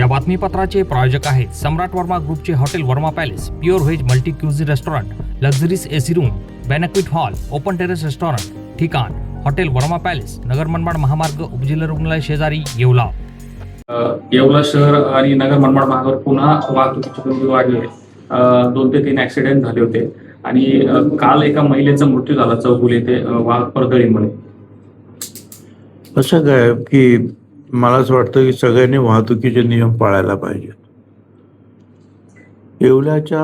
या बातमीपत्राचे प्रायोजक आहेत सम्राट वर्मा ग्रुपचे hotel Verma palace, pure veg multi cuisine restaurant, luxuries AC room, banquet hall, open terrace restaurant. ठिकाण हॉटेल वर्मा पॅलेस, नगर मनमाड महामार्ग, उपजिल्हा रुग्णालय शेजारी, येवला. येवला शहर आणि नगर मनमाड महामार्ग पुन्हा वाहतुकीची कोंडी वाढली आहे. 2 ते 3 ऍक्सिडेंट झाले होते आणि काल एका महिलेचा मृत्यू झाला चौगुले येथे पडझडीमुळे. असं काय की मला असं वाटतं की सगळ्यांनी वाहतुकीचे नियम पाळायला पाहिजेत. येवल्याच्या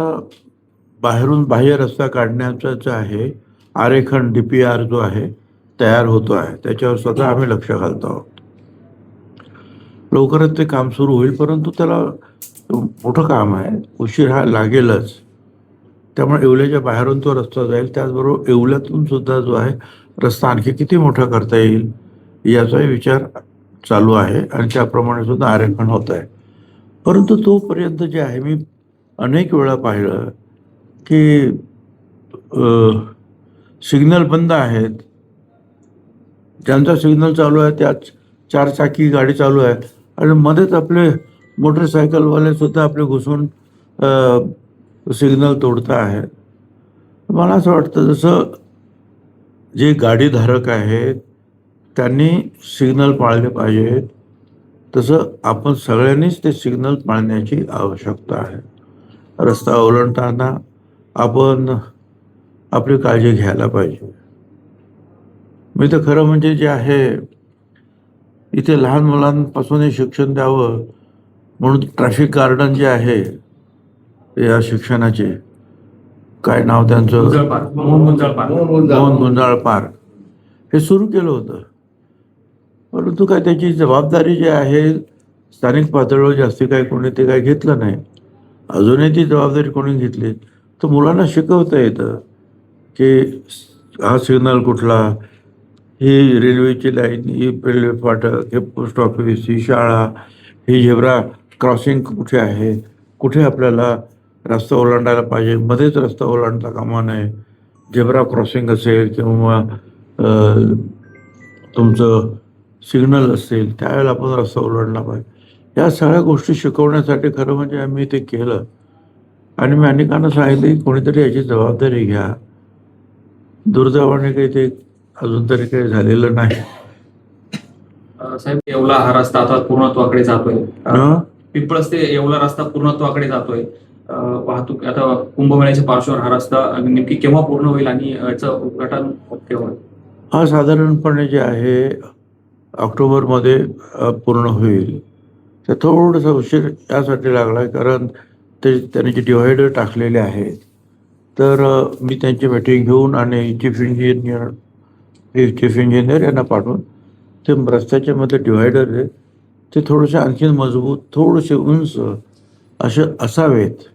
बाहेरून बाह्य रस्ता काढण्याचा जो आहे आरेखन DPR जो आहे तयार होतो आहे, त्याच्यावर स्वतः आम्ही लक्ष घालतो आहोत. लवकरच ते काम सुरू होईल, परंतु त्याला मोठं काम आहे, उशीर हा लागेलच. त्यामुळे येवल्याच्या बाहेरून तो रस्ता जाईल, त्याचबरोबर येवल्यातून सुद्धा जो आहे रस्ता आणखी किती मोठा करता येईल याचाही विचार चालू आहे आणि त्याप्रमाणे सुद्धा आरेखन होत आहे. परंतु तोपर्यंत जे आहे मी अनेक वेळा पाहिलं की सिग्नल बंद आहेत, ज्यांचा सिग्नल चालू आहे त्याच 4 चाकी गाडी चालू आहे आणि मध्येच आपले मोटरसायकलवाले सुद्धा आपले घुसून सिग्नल तोडता आहेत. मला असं वाटतं जसं जे गाडीधारक आहेत त्यांनी सिग्नल पाळले पाहिजेत, तसं आपण सगळ्यांनीच ते सिग्नल पाळण्याची आवश्यकता आहे. रस्ता ओलांडताना आपण आपली काळजी घ्यायला पाहिजे. मी तर खरं म्हणजे जे आहे इथे लहान मुलांपासूनही शिक्षण द्यावं म्हणून ट्रॅफिक गार्डन जे आहे या शिक्षणाचे, काय नाव त्यांचं, मोहन गुंजाळ पार्क, हे सुरू केलं होतं. परंतु काय त्याची जबाबदारी जी आहे स्थानिक पातळीवर जास्ती काय कोणी ते काय घेतलं नाही. अजूनही ती जबाबदारी कोणी घेतली तर मुलांना शिकवता येतं की हा सिग्नल कुठला, ही रेल्वेची लाईन, ही रेल्वे फाटक, हे पोस्ट ऑफिस, ही शाळा, ही झेब्रा क्रॉसिंग कुठे आहे, कुठे आपल्याला रस्ता ओलांडायला पाहिजे, मध्येच रस्ता ओलांडता कामा नये. झेब्रा क्रॉसिंग असेल किंवा तुमचं सिग्नल असेल त्यावेळेला आपण रस्ता ओलांडला पाहिजे. या सगळ्या गोष्टी शिकवण्यासाठी खरं म्हणजे आम्ही ते केलं आणि मी अनेकांना सांगितलं की कोणीतरी याची जबाबदारी घ्या. दुर्दैवाने काही ते अजून तरी काही झालेलं नाही. साहेब, येवला हा रस्ता आता पूर्णत्वाकडे जातोय. पिंपळस ते येवला रस्ता पूर्णत्वाकडे जातोय. वाहतूक आता कुंभमेळ्याच्या पार्श्वभूमीवर हा रस्ता नेमकी केव्हा पूर्ण होईल आणि याचं उद्घाटन केव्हा होईल? हा साधारणपणे जे आहे ऑक्टोबरमध्ये पूर्ण होईल. तर थोडंसं उशीर यासाठी लागला कारण त्यांनी जे डिवायडर टाकलेले आहेत, तर मी त्यांची मीटिंग घेऊन आणि चीफ इंजिनियर यांना पाठवून ते रस्त्याच्या मध्ये डिवायडर आहे ते थोडेसे आणखीन मजबूत, थोडेसे उंच असे असावेत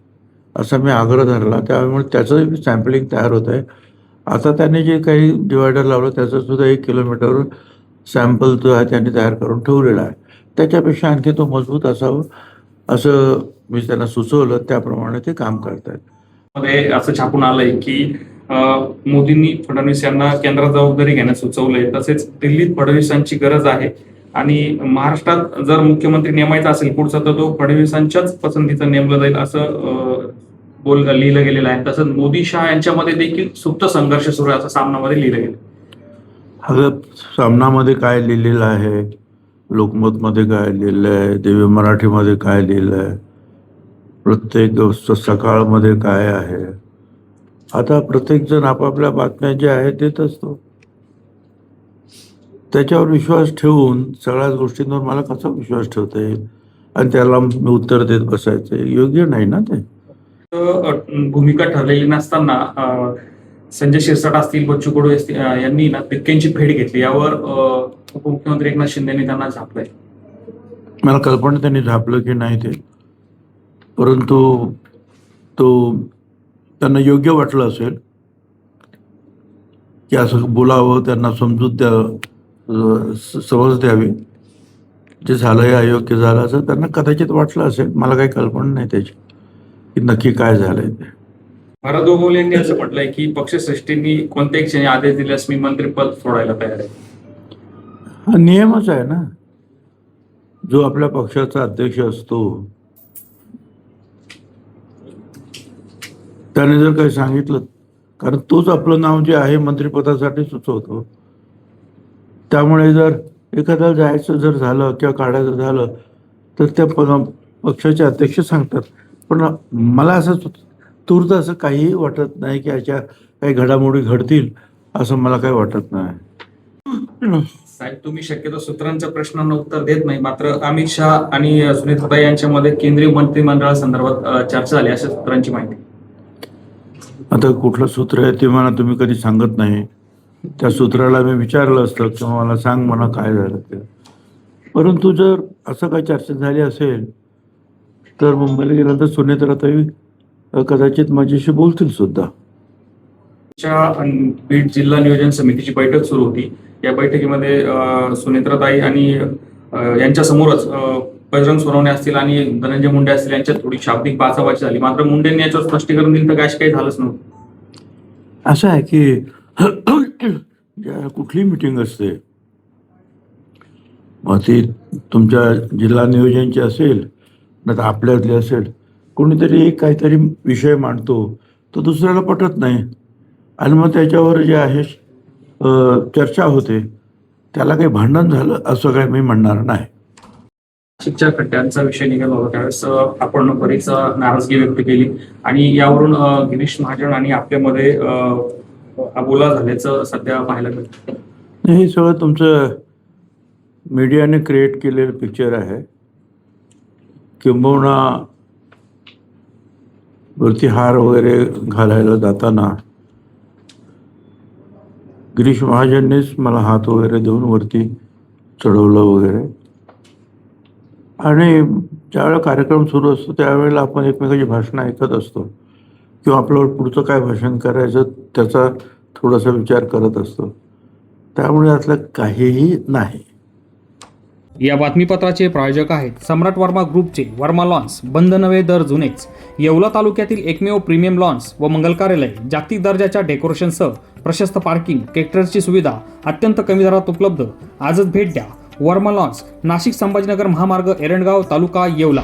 असा मी आग्रह धरला. त्यामुळे त्याचं सॅम्पलिंग तयार होत आहे. आता त्यांनी जे काही डिवायडर लावलं त्याचं सुद्धा 1 किलोमीटर सॅम्पल जो आहे त्यांनी तयार करून ठेवलेला आहे. त्याच्यापेक्षा आणखी तो मजबूत असावं असं मी त्यांना सुचवलं, त्याप्रमाणे ते काम करत आहेत. मध्ये असं छापून आलंय की मोदींनी फडणवीस यांना केंद्रात जबाबदारी घेण्यास सुचवलंय, तसेच दिल्लीत फडणवीसांची गरज आहे आणि महाराष्ट्रात जर मुख्यमंत्री नेमायचा असेल पुढचा तर तो फडणवीसांच्याच पसंतीचा नेमला जाईल असं लिहिलं गेलेलं आहे. तसंच मोदी शहा यांच्यामध्ये देखील सुप्त संघर्ष सुरू आहे असं सामनामध्ये लिहिलं गेलं. अगं सामनामध्ये काय लिहिलेलं आहे, लोकमतमध्ये काय लिहिलं आहे, दिव्य मराठीमध्ये काय लिहिलं आहे, प्रत्येक सकाळमध्ये काय आहे. आता प्रत्येकजण आपापल्या बातम्या ज्या आहेत देत असतो. त्याच्यावर विश्वास ठेवून सगळ्याच गोष्टींवर मला कसा विश्वास ठेवता येईल आणि त्याला मी उत्तर देत बसायचं योग्य नाही ना. ते भूमिका ठरलेली नसताना संजय शिरसाट असतील, बच्चू कडू यांनी ना पिक्केंची भेट घेतली. यावर उपमुख्यमंत्री एकनाथ शिंदेने त्यांना झापलंय. मला कल्पना त्यांनी झापलं की नाही ते, परंतु तो त्यांना योग्य वाटलं असेल की असं बोलावं, त्यांना समजूत समज द्यावी. जे झालं हे अयोग्य झालं असं त्यांना कदाचित वाटलं असेल. मला काही कल्पना नाही त्याची की नक्की काय झालंय ते. भारत गोगोले यांनी असं म्हटलंय की पक्षश्रेष्ठींनी कोणत्याही क्षणी आदेश दिल्यास मी मंत्रिपद सोडायला तयार आहे. हा नियमच आहे ना. जो आपल्या पक्षाचा अध्यक्ष असतो त्याने जर काही सांगितलं, कारण तोच आपलं नाव जे आहे मंत्रिपदासाठी सुचवतो, त्यामुळे जर एखाद्याला जायचं जर झालं किंवा काढायचं झालं तर त्या पक्षाचे अध्यक्ष सांगतात. पण मला असं तूर्त असं काहीही वाटत नाही की याच्या काही घडामोडी घडतील असं मला काही वाटत नाही. साहेब, तुम्ही शक्यतो सूत्रांच्या प्रश्नांना उत्तर देत नाही, मात्र अमित शहा आणि सुनेत्राताई यांच्यामध्ये केंद्रीय मंत्रिमंडळासंदर्भात चर्चा झाली अशा सूत्रांची माहिती. आता कुठलं सूत्र आहे ते मला तुम्ही कधी सांगत नाही. त्या सूत्राला मी विचारलं असतं किंवा मला सांग म्हणा काय झालं ते. परंतु जर असं काही चर्चा झाली असेल तर मुंबईला गेल्यानंतर सुनेत्राताई कदाचित माझ्याशी बोलतील सुद्धा. बीड जिल्हा नियोजन समितीची बैठक सुरू होती. या बैठकीमध्ये सुनेत्राताई आणि यांच्या समोरच बजरंग सोनवणे असतील आणि धनंजय मुंडे असतील यांच्यात थोडी शाब्दिक बाचाबाची झाली. मात्र मुंडेंनी याच्यावर स्पष्टीकरण दिलं तर काही झालंच नव्हतं. असं आहे की कुठली मिटिंग असते, मग ती तुमच्या जिल्हा नियोजनची असेल नाही तर आपल्यातली असेल, कोणीतरी एक काहीतरी विषय मांडतो तो दुसऱ्याला पटत नाही आणि मग त्याच्यावर जे आहे चर्चा होते. त्याला काही भांडण झालं असं काही मी म्हणणार नाही. नाशिकच्या खड्ड्यांचा विषय निघाला होता त्यावेळेस आपण बरीच नाराजगी व्यक्त केली आणि यावरून गिरीश महाजन आणि आपल्यामध्ये अबोला झाल्याचं सध्या पाहायला मिळतं. हे सगळं तुमचं मीडियाने क्रिएट केलेलं पिक्चर आहे. किंबहुना वरती हार वगैरे घालायला जाताना गिरीश महाजननेच मला हात वगैरे देऊन वरती चढवलं वगैरे. आणि ज्यावेळेला कार्यक्रम सुरू असतो त्यावेळेला आपण एकमेकाची भाषणं ऐकत असतो किंवा आपल्यावर पुढचं काय भाषण करायचं त्याचा थोडासा विचार करत असतो. त्यामुळे यातलं काहीही नाही. या बातमीपत्राचे प्रायोजक आहेत सम्राट वर्मा ग्रुपचे वर्मा लॉन्स, बंद नवे दर जुनेच, येवला तालुक्यातील एकमेव प्रीमियम लॉन्स व मंगल कार्यालय. जागतिक दर्जाच्या डेकोरेशनसह प्रशस्त पार्किंग, ट्रॅक्टरची सुविधा अत्यंत कमी दरात उपलब्ध. आजच भेट द्या. वर्मा लॉन्स, नाशिक संभाजीनगर महामार्ग, एरंडगाव तालुका येवला.